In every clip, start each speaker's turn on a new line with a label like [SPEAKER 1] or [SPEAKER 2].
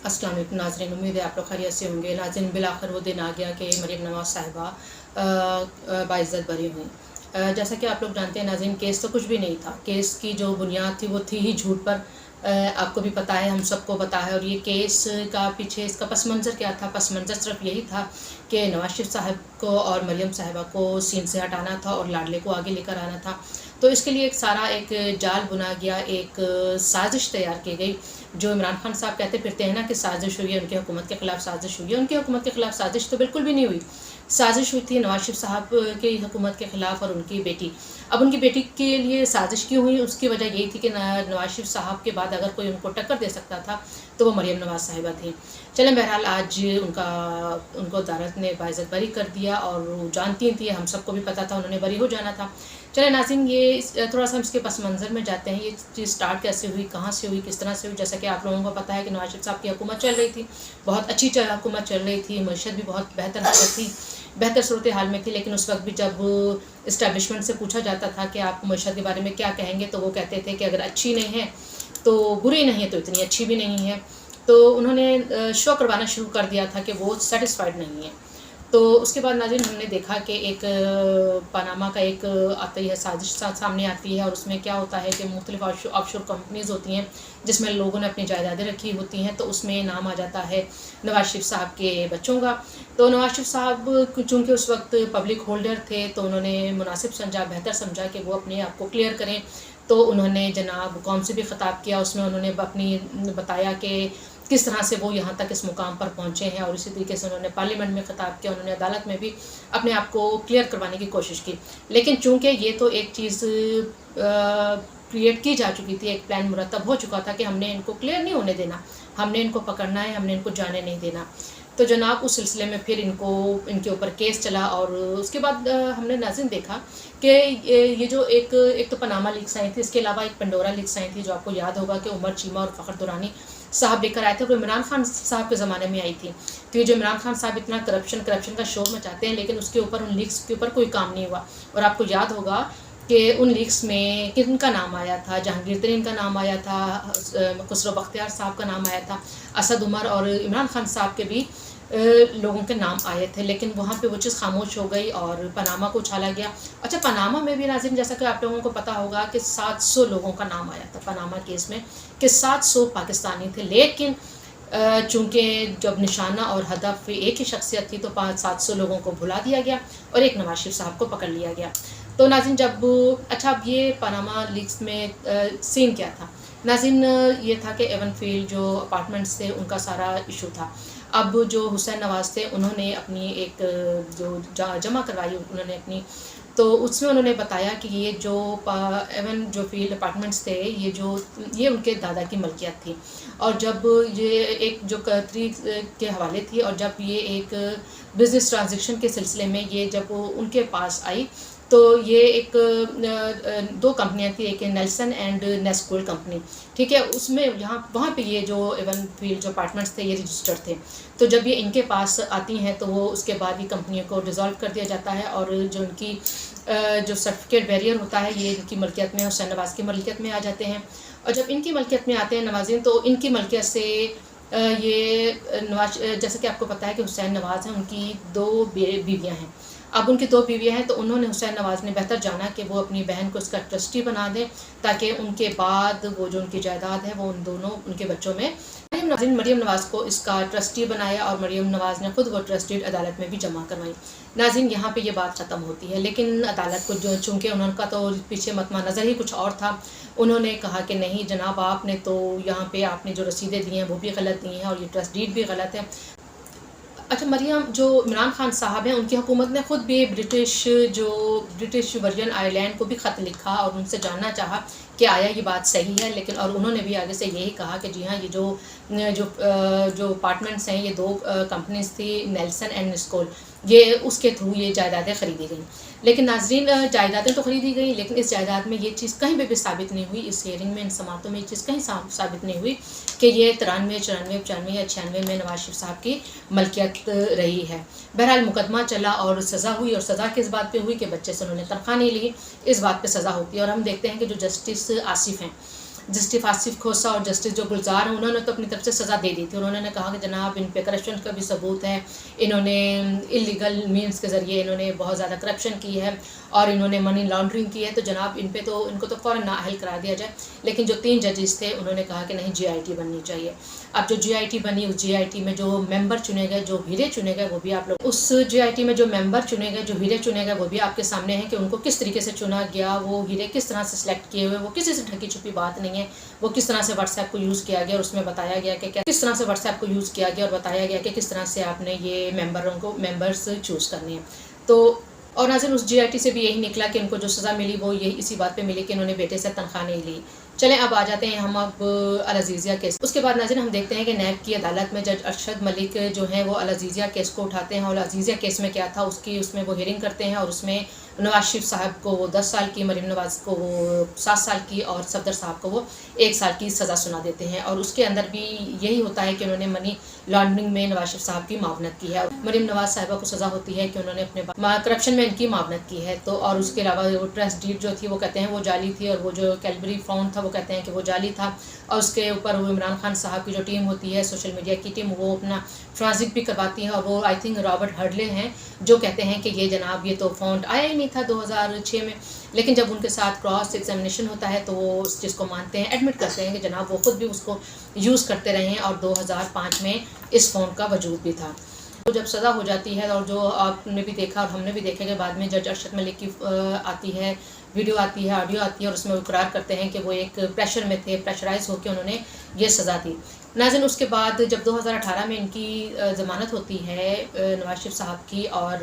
[SPEAKER 1] अस्सलाम वालेकुम नाज़रीन, उम्मीद है आप लोग खैरियत से होंगे। नाज़रीन, बिलाखिर वो दिन आ गया कि मरीम नवाज़ साहिबा बाइज़्ज़त बरी हुई। जैसा कि आप लोग जानते हैं नाज़रीन, केस तो कुछ भी नहीं था। केस की जो बुनियाद थी वो थी ही झूठ पर। आपको भी पता है, हम सबको पता है। और ये केस का पीछे इसका पस मंज़र क्या था? पस मंज़र सिर्फ यही था कि नवाज शरीफ साहब को और मरीम साहिबा को सीन से हटाना था और लाडले को आगे लेकर आना था। तो इसके लिए एक जाल बुना गया, एक साजिश तैयार की गई। जो इमरान खान साहब कहते फिरते हैं ना कि साजिश हुई है, उनकी हुकूमत के ख़िलाफ़ साजिश हुई है। उनकी हुकूमत के ख़िलाफ़ साजिश तो बिल्कुल भी नहीं हुई। साजिश हुई थी नवाज शरीफ साहब की हुकूमत के ख़िलाफ़ और उनकी बेटी। अब उनकी बेटी के लिए साजिश क्यों हुई? उसकी वजह यही थी कि नवाज शरीफ साहब के बाद अगर कोई उनको टक्कर दे सकता था तो वो मरीम नवाज़ साहिबा थी। चलें, बहरहाल आज उनको अदालत ने बाइज़्ज़त बरी कर दिया और जानती थी, हम सबको भी पता था उन्होंने बरी हो जाना था। चलें नाज़रीन, ये थोड़ा सा हम इसके पस मंज़र में जाते हैं। ये चीज़ स्टार्ट कैसे हुई, कहाँ से हुई, किस तरह से हुई? जैसा कि आप लोगों को पता है कि नवाज शरीफ साहब की हुकूमत चल रही थी, बहुत अच्छी हुकूमत चल रही थी, मईशत भी बहुत बेहतर सूरत हाल में थी। लेकिन उस वक्त भी जब इस्टेब्लिशमेंट से पूछा जाता था कि आप मईशत के बारे में क्या कहेंगे, तो वो कहते थे कि अगर अच्छी नहीं है तो बुरी नहीं है, तो इतनी अच्छी भी नहीं है। तो उन्होंने शो करवाना शुरू कर दिया था कि वो सेटिस्फाइड नहीं है। तो उसके बाद नाज़रीन हमने देखा कि एक पनामा का एक आती है साजिश सामने आती है। और उसमें क्या होता है कि मुख्तलिफ ऑफशोर कंपनीज़ होती हैं जिसमें लोगों ने अपनी जायदादें रखी होती हैं। तो उसमें नाम आ जाता है नवाज शरीफ साहब के बच्चों का। तो नवाज शरीफ साहब चूँकि उस वक्त पब्लिक होल्डर थे, तो उन्होंने मुनासिब समझा, बेहतर समझा कि वो अपने आप को क्लियर करें। तो उन्होंने जनाब कौम से भी ख़िताब किया। उसमें उन्होंने अपनी बताया कि किस तरह से वो यहाँ तक इस मुकाम पर पहुँचे हैं। और इसी तरीके से उन्होंने पार्लियामेंट में ख़िताब किया, उन्होंने अदालत में भी अपने आप को क्लियर करवाने की कोशिश की। लेकिन चूँकि ये तो एक चीज़ क्रिएट की जा चुकी थी, एक प्लान मुरतब हो चुका था कि हमने इनको क्लियर नहीं होने देना, हमने इनको पकड़ना है, हमने इनको जाने नहीं देना। तो जनाब उस सिलसिले में फिर इनके ऊपर केस चला। और उसके बाद हमने नाज़रीन देखा कि ये जो एक तो पनामा लीक्स आई थी, इसके अलावा एक पेंडोरा लीक्स आई थी जो आपको याद होगा कि उमर चीमा और फ़खर दुरानी साहब लेकर आए थे। वो इमरान खान साहब के ज़माने में आई थी। तो ये जो इमरान खान साहब इतना करप्शन का शोर मचाते हैं, लेकिन उसके ऊपर, उन लीक्स के ऊपर कोई काम नहीं हुआ। और आपको याद होगा कि उन लीक्स में किनका नाम आया था? जहांगीर तरीन का नाम आया था, खुसरो बख्तियार साहब का नाम आया था, असद उमर और इमरान खान साहब के भी लोगों के नाम आए थे। लेकिन वहाँ पे वो चीज़ खामोश हो गई और पनामा को उछाला गया। अच्छा, पनामा में भी नाज़रीन जैसा कि आप लोगों को पता होगा कि 700 लोगों का नाम आया था पनामा केस में, कि 700 पाकिस्तानी थे। लेकिन चूँकि जब निशाना और हदफ एक ही शख्सियत थी, तो 700 लोगों को भुला दिया गया और एक नवाज शरीफ साहब को पकड़ लिया गया। तो नाज़रीन अब ये पनामा लीक्स में सीन क्या था? नाज़रीन ये था कि एवन फील्ड जो अपार्टमेंट्स थे उनका सारा इशू था। अब जो हुसैन नवाज़ थे उन्होंने अपनी एक जो जमा करवाई उन्होंने अपनी, तो उसमें उन्होंने बताया कि ये जो एवन जो फील्ड अपार्टमेंट्स थे, ये उनके दादा की मलकियत थी। और जब ये एक जो कतरी के हवाले थी, और जब ये एक बिज़नेस ट्रांजैक्शन के सिलसिले में ये जब उनके पास आई, तो ये एक दो कंपनियां थी, एक नेल्सन एंड नेस्कोल कंपनी, ठीक है। उसमें वहाँ पे ये जो एवन फील्ड जो अपार्टमेंट्स थे ये रजिस्टर्ड थे। तो जब ये इनके पास आती हैं तो वो उसके बाद ही कंपनियों को डिज़ोल्व कर दिया जाता है। और जो उनकी जो सर्टिफिकेट बैरियर होता है, ये इनकी मलकियत में, हुसैन नवाज़ की मलकियत में आ जाते हैं। और जब इनकी मलकियत में आते हैं नवाज़ीन, तो इनकी मलकियत से ये नवाज, जैसे कि आपको पता है कि हुसैन नवाज़ हैं, उनकी 2 बीवियाँ हैं। अब उनकी 2 बीवियाँ हैं, तो उन्होंने, हुसैन नवाज़ ने बेहतर जाना कि वो अपनी बहन को इसका ट्रस्टी बना दें, ताकि उनके बाद वो जो उनकी जायदाद है वो उनके बच्चों में। मरीम नवाज़ को इसका ट्रस्टी बनाया और मरीम नवाज़ ने खुद वो ट्रस्टी अदालत में भी जमा करवाई। नाज़रीन यहाँ पे ये बात ख़त्म होती है। लेकिन अदालत को जो चूँकि उनका तो पीछे मतमा नज़र ही कुछ और था, उन्होंने कहा कि नहीं जनाब, आपने तो यहाँ पे आपने जो रसीदें दी हैं वो भी गलत दी हैं और ये ट्रस्ट डीड भी गलत है। अच्छा, मरियम जो इमरान खान साहब हैं, उनकी हुकूमत ने ख़ुद भी ब्रिटिश वर्जन आइलैंड को भी ख़त लिखा और उनसे जानना चाहा कि आया ये बात सही है। लेकिन और उन्होंने भी आगे से यही कहा कि जी हाँ, ये जो अपार्टमेंट्स हैं, ये 2 कंपनीज थी, नेल्सन एंड निस्कोल, ये उसके थ्रू ये जायदादें ख़रीदी गई। लेकिन नाज़रीन जायदादें तो ख़रीदी गई, लेकिन इस जायदाद में ये चीज़ कहीं पे भी साबित नहीं हुई, इस हियरिंग में, इन समातों में ये चीज़ कहीं साबित नहीं हुई कि ये 93, 94, 95 या 96 में नवाज शरीफ साहब की मलकियत रही है। बहरहाल मुकदमा चला और सज़ा हुई, और सज़ा किस बात पे हुई कि बच्चे से उन्होंने तनख्वाह नहीं ली, इस बात पे सज़ा होती है। और हम देखते हैं कि जो जस्टिस आसिफ हैं, जस्टिस आसिफ खोसा और जस्टिस जो गुलजार हैं उन्होंने तो अपनी तरफ से सज़ा दे दी थी। उन्होंने कहा कि जनाब इन पे करप्शन का भी सबूत है, इन्होंने इलीगल मीन्स के ज़रिए इन्होंने बहुत ज़्यादा करप्शन की है और इन्होंने मनी लॉन्ड्रिंग की है, तो जनाब इन पे तो इनको तो फ़ौरन नाअहल करा दिया जाए। लेकिन जो 3 जजेस थे उन्होंने कहा कि नहीं, GIT बननी चाहिए। अब जो GIT बनी, उस GIT में जो मेंबर चुने गए, जो हीरे चुने गए, वो भी आप लोग उस GIT में जो मेंबर चुने गए, जो हीरे चुने गए, वो भी आपके सामने है कि उनको किस तरीके से चुना गया, वो हीरे किस तरह से सिलेक्ट किए हुए, वो किसी से ढकी छुपी बात नहीं है। वो किस तरह से व्हाट्सएप को यूज़ किया गया और उसमें बताया गया कि किस तरह से व्हाट्सएप को यूज़ किया गया और बताया गया कि किस तरह से आपने ये मेंबर्स चूज़ करने हैं। तो और नाज़रीन उस GIT से भी यही निकला कि इनको जो सज़ा मिली वो यही इसी बात पे मिली कि इन्होंने बेटे से तनख्वाह नहीं ली। चलें अब आ जाते हैं हम अब अल अज़ीज़िया केस। उसके बाद नाज़रीन हम देखते हैं कि नैब की अदालत में जज अरशद मलिक जो हैं वो अल अज़ीज़िया केस को उठाते हैं और अल अज़ीज़िया केस में क्या था उसमें वो हियरिंग करते हैं और उसमें नवाज शरीफ साहब को वो 10 साल की, मरीम नवाज़ को वो 7 साल की और सफदर साहब को वो 1 साल की सज़ा सुना देते हैं। और उसके अंदर भी यही होता है कि उन्होंने मनी लॉन्ड्रिंग में नवाज शरीफ साहब की मावनत की है। मरीम नवाज साहिबा को सज़ा होती है कि उन्होंने अपने करप्शन में इनकी मावनत की है। तो और उसके अलावा वो ट्रस्ट डीड जो थी वो कहते हैं वो जाली थी और वो जो कैलबरी फाउंड था वो कहते हैं कि वो जाली था। और उसके ऊपर वो इमरान खान साहब की जो टीम होती है, सोशल मीडिया की टीम, वो अपना ट्रांजिट भी करवाती है और वो आई थिंक रॉबर्ट हर्डले हैं जो कहते हैं कि ये जनाब ये तो फाउंड आया ही नहीं था 2006 में। लेकिन जब उनके साथ क्रॉस एग्जामिनेशन होता है तो वो उस चीज़ को मानते हैं, एडमिट करते हैं कि जनाब वो खुद भी उसको यूज़ करते रहे हैं और 2005 में इस फ़ोन का वजूद भी था। तो जब सज़ा हो जाती है और जो आपने भी देखा और हमने भी देखा कि बाद में जज अरशद मलिक की आती है, वीडियो आती है, ऑडियो आती है और उसमें वो इकरार करते हैं कि वो एक प्रेशर में थे, प्रेशराइज होकर उन्होंने ये सज़ा दी। नाज़रीन उसके बाद जब 2018 में इनकी ज़मानत होती है नवाज शरीफ साहब की और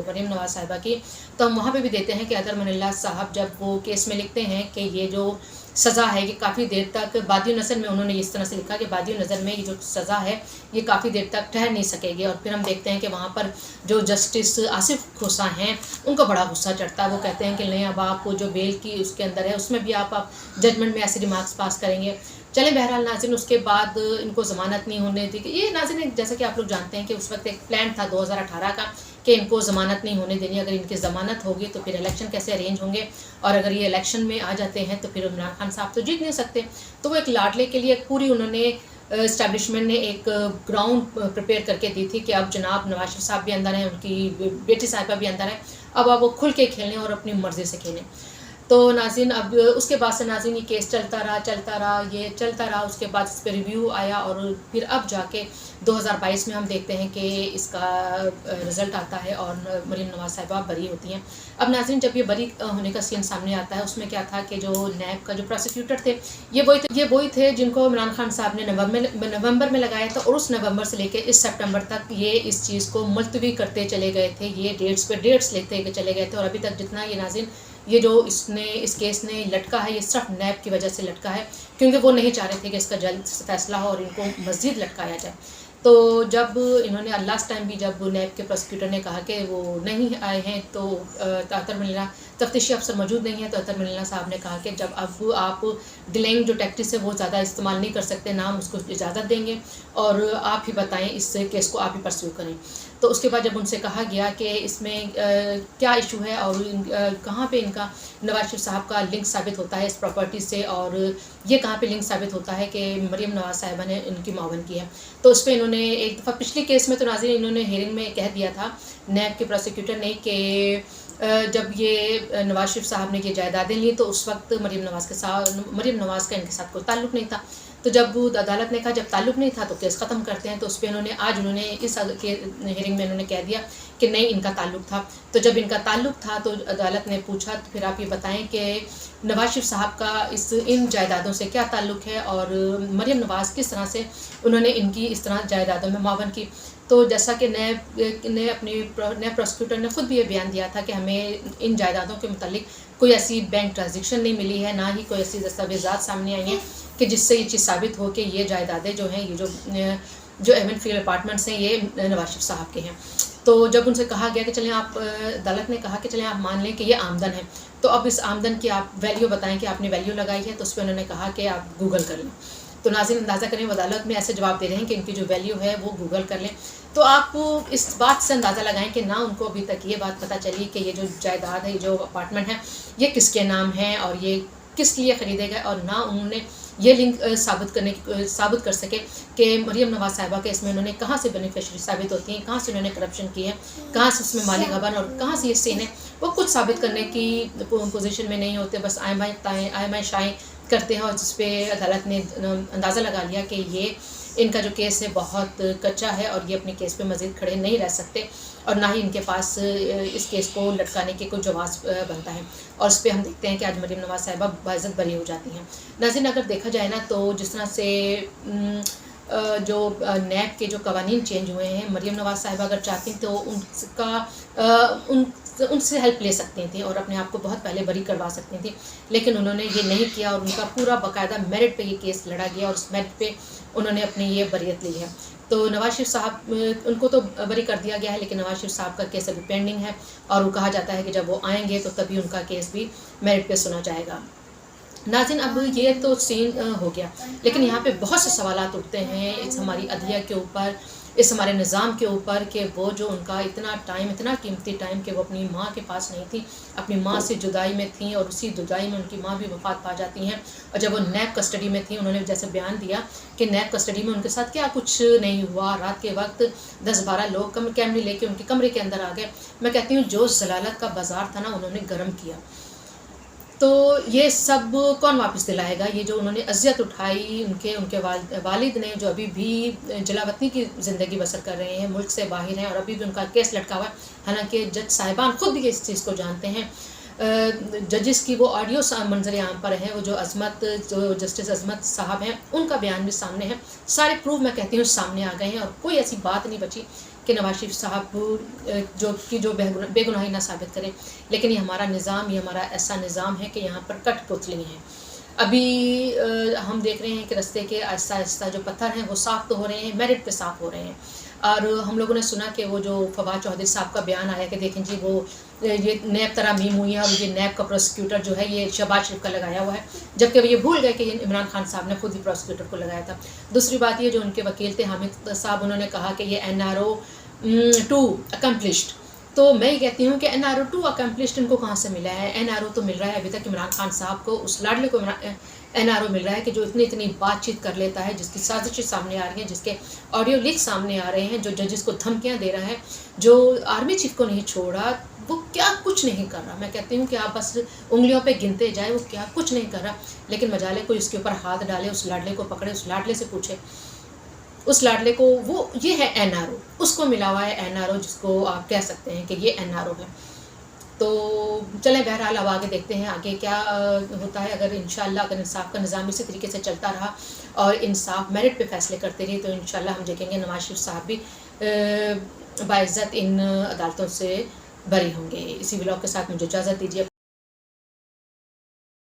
[SPEAKER 1] मरीम नवाज़ साहिबा की, तो हम वहाँ पे भी देते हैं कि अतर मनिल्लाह साहब जब वो केस में लिखते हैं कि ये जो सज़ा है कि काफ़ी देर तक बादी नज़र में उन्होंने इस तरह से लिखा कि बादी नज़र में ये जो सज़ा है ये काफ़ी देर तक ठहर नहीं सकेगी। और फिर हम देखते हैं कि वहाँ पर जो जस्टिस आसिफ खोसा हैं उनको बड़ा गुस्सा चढ़ता है। वो कहते हैं कि नहीं, अब आप जो बेल की उसके अंदर है उसमें भी आप जजमेंट में ऐसे रिमार्क्स पास करेंगे। चलें बहरहाल नाज़रीन उसके बाद इनको ज़मानत नहीं होने दी। ये नाज़रीन जैसा कि आप लोग जानते हैं कि उस वक्त एक प्लान था 2018 का कि इनको ज़मानत नहीं होने देनी। अगर इनकी ज़मानत होगी तो फिर इलेक्शन कैसे अरेंज होंगे और अगर ये इलेक्शन में आ जाते हैं तो फिर इमरान खान साहब तो जीत नहीं सकते। तो वो एक लाडले के लिए पूरी उन्होंने इस्टेब्लिशमेंट ने एक ग्राउंड प्रिपेयर करके दी थी कि अब जनाब नवाज शरीफ साहब भी अंदर हैं, उनकी बेटी साहिबा भी अंदर है, अब वो खुल के खेलें और अपनी मर्ज़ी से खेलें। तो नाज़रीन अब उसके बाद से नाज़रीन ये केस चलता रहा। उसके बाद इस पर रिव्यू आया और फिर अब जाके 2022 में हम देखते हैं कि इसका रिज़ल्ट आता है और मरीम नवाज़ साहिबा बरी होती हैं। अब नाज़रीन जब ये बरी होने का सीन सामने आता है उसमें क्या था कि जो नैब का जो प्रोसिक्यूटर थे ये वही थे जिनको इमरान खान साहब ने नवंबर में लगाया था और उस नवंबर से लेकर इस सितंबर तक ये इस चीज़ को मुलतवी करते चले गए थे। ये डेट्स पे डेट्स लेते चले गए थे और अभी तक जितना ये नाज़रीन ये जो इस केस ने लटका है ये सिर्फ नैब की वजह से लटका है, क्योंकि वो नहीं चाह रहे थे कि इसका जल्द फैसला हो और इनको मज़ीद लटकाया जाए। तो जब इन्होंने लास्ट टाइम भी जब नैब के प्रोसिक्यूटर ने कहा कि वो नहीं आए हैं तो अतर मलिल्ला तफ्तीशी अफसर मौजूद नहीं है, तो अतर मलिल्ला साहब ने कहा कि जब अब आप डिलेइंग जो टैक्टिस है वो ज़्यादा इस्तेमाल नहीं कर सकते, ना हम उसको इजाज़त देंगे और आप ही बताएं इस केस को आप ही परस्यू करें। तो उसके बाद जब उनसे कहा गया कि इसमें क्या इशू है और कहाँ पे इनका नवाज शरीफ साहब का लिंक साबित होता है इस प्रॉपर्टी से और ये कहाँ पे लिंक साबित होता है कि मरीम नवाज साहिबा ने इनकी मावन की है, तो उस पर इन्होंने एक दफ़ा पिछली केस में तो नाज़रीन इन्होंने हियरिंग में कह दिया था नैब के प्रोसिक्यूटर ने कि जब ये नवाज शरीफ साहब ने ये जायदादें ली तो उस वक्त मरीम नवाज का इनके साथ कोई ताल्लुक़ नहीं था। तो जब अदालत ने कहा जब ताल्लुक़ नहीं था तो केस ख़त्म करते हैं, तो उस पर उन्होंने इस हियरिंग में इन्होंने कह दिया कि नहीं इनका ताल्लुक़ था। तो जब इनका ताल्लुक़ था तो अदालत ने पूछा तो फिर आप ये बताएं कि नवाज शरीफ साहब का इन जायदादों से क्या ताल्लुक़ है और मरीम नवाज़ किस तरह से उन्होंने इनकी इस तरह जायदादों में मावन की। तो जैसा कि नए प्रोसिक्यूटर ने ख़ुद भी ये बयान दिया था कि हमें इन जायदादों के मुतालिक कोई ऐसी बैंक ट्रांजेक्शन नहीं मिली है, ना ही कोई ऐसी दस्तावेज़ात सामने आई हैं कि जिससे ये चीज़ साबित हो कि ये जायदादें जो हैं ये जो एवन फील्ड अपार्टमेंट्स हैं ये नवाज शरीफ साहब के हैं। तो जब उनसे कहा गया कि चलें आप अदालत ने कहा कि चलें आप मान लें कि ये आमदन है, तो अब इस आमदन की आप वैल्यू बताएं कि आपने वैल्यू लगाई है, तो उस पर उन्होंने कहा कि आप गूगल कर लें। तो नाज़रीन अंदाज़ा करें वो अदालत में ऐसे जवाब दे रहे हैं कि इनकी जो वैल्यू है वो गूगल कर लें। तो आप इस बात से अंदाज़ा लगाएं कि ना उनको अभी तक ये बात पता चली कि ये जो जायदाद है, ये जो अपार्टमेंट है, ये किसके नाम है और ये किस लिए ख़रीदे गए, और ना उन्होंने یہ لنک ثابت کر سکے کہ مریم نواز صاحبہ کے اس میں انہوں نے کہاں سے بینیفیشری ثابت ہوتی ہیں، کہاں سے انہوں نے کرپشن کی ہے، کہاں سے اس میں مالی غبن اور کہاں سے یہ سین ہے، وہ کچھ ثابت کرنے کی پوزیشن میں نہیں ہوتے، بس آئیں شائیں کرتے ہیں، اور جس پہ عدالت نے اندازہ لگا لیا کہ یہ ان کا جو کیس ہے بہت کچا ہے اور یہ اپنے کیس پہ مزید کھڑے نہیں رہ سکتے، اور نہ ہی ان کے پاس اس کیس کو لٹکانے کے کوئی جواز بنتا ہے، اور اس پہ ہم دیکھتے ہیں کہ آج مریم نواز صاحبہ باعزت بری ہو جاتی ہیں۔ ناظرین، اگر دیکھا جائے نا تو جس طرح سے جو نیب کے جو قوانین چینج ہوئے ہیں، مریم نواز صاحبہ اگر چاہتی تو ان سے ہیلپ لے سکتی تھیں اور اپنے آپ کو بہت پہلے بری کروا سکتی تھیں، لیکن انہوں نے یہ نہیں کیا، اور ان کا پورا باقاعدہ میرٹ پہ یہ کیس لڑا گیا، اور اس میرٹ پہ انہوں نے اپنی یہ بریت لی ہے۔ تو نواز شریف صاحب ان کو تو بری کر دیا گیا ہے، لیکن نواز شریف صاحب کا کیس ابھی پینڈنگ ہے، اور وہ کہا جاتا ہے کہ جب وہ آئیں گے تو تبھی ان کا کیس بھی میرٹ پہ سنا جائے گا۔ ناظرین، اب یہ تو سین ہو گیا، لیکن یہاں پہ بہت سے سوالات اٹھتے ہیں اس ہماری عدلیہ کے اوپر، اس ہمارے نظام کے اوپر، کہ وہ جو ان کا اتنا قیمتی ٹائم کہ وہ اپنی ماں کے پاس نہیں تھی، اپنی ماں سے جدائی میں تھیں، اور اسی جدائی میں ان کی ماں بھی وفات پا جاتی ہیں، اور جب وہ نیب کسٹڈی میں تھیں، انہوں نے جیسے بیان دیا کہ نیب کسٹڈی میں ان کے ساتھ کیا کچھ نہیں ہوا، رات کے وقت 10-12 لوگ کیمرے لے کے ان کے کمرے کے اندر آ گئے۔ میں کہتی ہوں جو ضلالت کا بازار تھا نا، انہوں نے گرم کیا۔ تو یہ سب کون واپس دلائے گا؟ یہ جو انہوں نے اذیت اٹھائی، ان کے والد نے، جو ابھی بھی جلاوطنی کی زندگی بسر کر رہے ہیں، ملک سے باہر ہیں، اور ابھی بھی ان کا کیس لٹکا ہوا ہے، حالانکہ جج صاحبان خود بھی اس چیز کو جانتے ہیں۔ ججز کی وہ آڈیو منظر عام پر ہیں، وہ جو جسٹس عظمت صاحب ہیں، ان کا بیان بھی سامنے ہے، سارے پروف میں کہتی ہوں سامنے آ گئے ہیں، اور کوئی ایسی بات نہیں بچی کہ نواز شریف صاحب جو بے گناہی نہ ثابت کرے۔ لیکن یہ ہمارا نظام، یہ ہمارا ایسا نظام ہے کہ یہاں پر کٹ پتلی ہیں۔ ابھی ہم دیکھ رہے ہیں کہ رستے کے آہستہ آہستہ جو پتھر ہیں وہ صاف تو ہو رہے ہیں، میرٹ پہ صاف ہو رہے ہیں، اور ہم لوگوں نے سنا کہ وہ جو فواد چوہدری صاحب کا بیان آیا کہ دیکھیں جی وہ یہ نیب ترامیم ہوئی ہے، اور یہ نیب کا پروسیکیوٹر جو ہے یہ شہباز شریف کا لگایا ہوا ہے، جبکہ وہ یہ بھول گئے کہ یہ عمران خان صاحب نے خود ہی پروسیکیوٹر کو لگایا تھا۔ دوسری بات یہ جو ان کے وکیل تھے حامد صاحب، انہوں نے کہا کہ یہ NRO 2 اکمپلشڈ، تو میں یہ کہتی ہوں کہ NRO 2 اکمپلشڈ ان کو کہاں سے ملا ہے؟ NRO تو مل رہا ہے ابھی تک عمران خان صاحب کو، اس لاڈلے کو NRO مل رہا ہے کہ جو اتنی بات چیت کر لیتا ہے، جس کی سازشیں سامنے آ رہی ہیں، جس کے آڈیو لیک سامنے آ رہے ہیں، جو ججز کو دھمکیاں دے رہا ہے، جو آرمی چیف کو نہیں چھوڑا، وہ کیا کچھ نہیں کر رہا۔ میں کہتی ہوں کہ آپ بس انگلیوں پہ گنتے جائے، وہ کیا کچھ نہیں کر رہا، لیکن مجالے کوئی اس کے اوپر ہاتھ ڈالے، اس لاڈلے کو پکڑے، اس لاڈلے سے پوچھے، اس لاڈلے کو، وہ یہ ہے NRO، اس کو ملا ہوا ہے NRO، جس کو آپ کہہ سکتے ہیں کہ یہ NRO ہے۔ تو چلیں بہرحال اب آگے دیکھتے ہیں آگے کیا ہوتا ہے۔ اگر انشاءاللہ اگر انصاف کا نظام اسی طریقے سے چلتا رہا اور انصاف میرٹ پہ فیصلے کرتے رہے، تو انشاءاللہ ہم دیکھیں گے نواز شریف صاحب بھی باعزت ان عدالتوں سے بری ہوں گے۔ اسی ولاگ کے ساتھ مجھے اجازت دیجیے۔